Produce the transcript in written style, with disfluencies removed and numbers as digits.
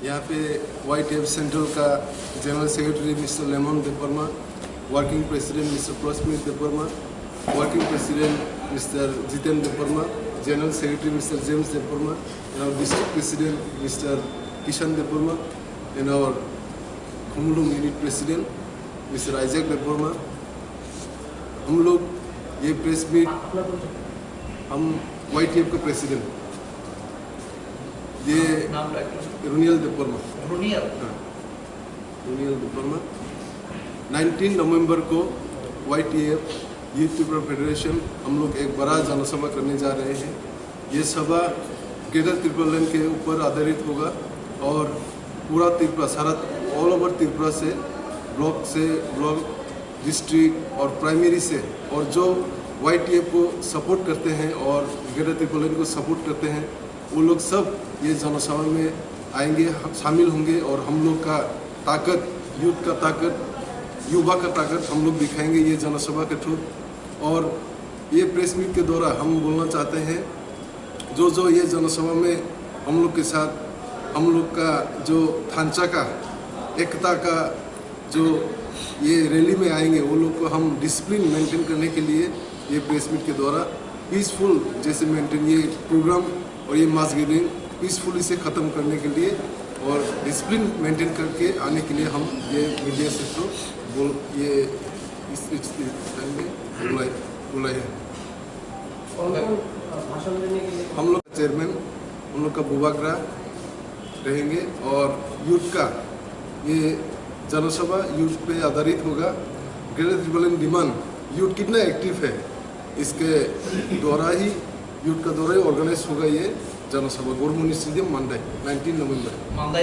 यहाँ पे YTF central का general secretary mister Lemon Debbarma, working president mister Prasmit Debbarma, working president mister Jiten Debbarma, general secretary mister James Debbarma, and our district president Mr. Kishan Devorma, and our Khumulwng unit president mister Isaac Debbarma. हम लोग ये press meet हम YTF का president ये रुनियल देवर्मा, रुनियल देवर्मा 19 नवंबर को YTF youth Tripura federation हम लोग एक बड़ा जनसभा करने जा रहे हैं। ये सभा ग्रेटर त्रिपुरा लैंड के ऊपर आधारित होगा और पूरा त्रिपुरा सारा ऑल ओवर त्रिपुरा से ब्लॉक डिस्ट्रिक्ट और प्राइमरी से और जो YTF को सपोर्ट करते हैं और ग्रेटर त्रिपुरा लैंड को सपोर्ट करते हैं वो लोग सब ये जनसभा में आएंगे, शामिल होंगे और हम लोग का ताकत, यूथ का ताकत, युवा का ताकत हम लोग दिखाएंगे ये जनसभा के थ्रू। और ये प्रेस मीट के द्वारा हम बोलना चाहते हैं जो ये जनसभा में हम लोग के साथ हम लोग का जो ढांचा का एकता का जो ये रैली में आएंगे वो लोग को हम डिसिप्लिन मेंटेन करने के लिए ये प्रेस मीट के द्वारा पीसफुल जैसे मेंटेन ये प्रोग्राम और ये मास गैदरिंग पीसफुली से ख़त्म करने के लिए और डिसिप्लिन मेंटेन करके आने के लिए हम ये मीडिया से तो ये इस टाइम में बुलाए हैं। हम लोग चेयरमैन हम लोग का बुबाग्रा रहेंगे और यूथ का ये जनसभा यूथ पे आधारित होगा। Greater Tripura land demand youth कितना एक्टिव है इसके द्वारा ही यूथ का द्वारा ही ऑर्गेनाइज होगा ये जनसभा गोरमुनी स्टेडियम मंडे 19 नवंबर मंडे।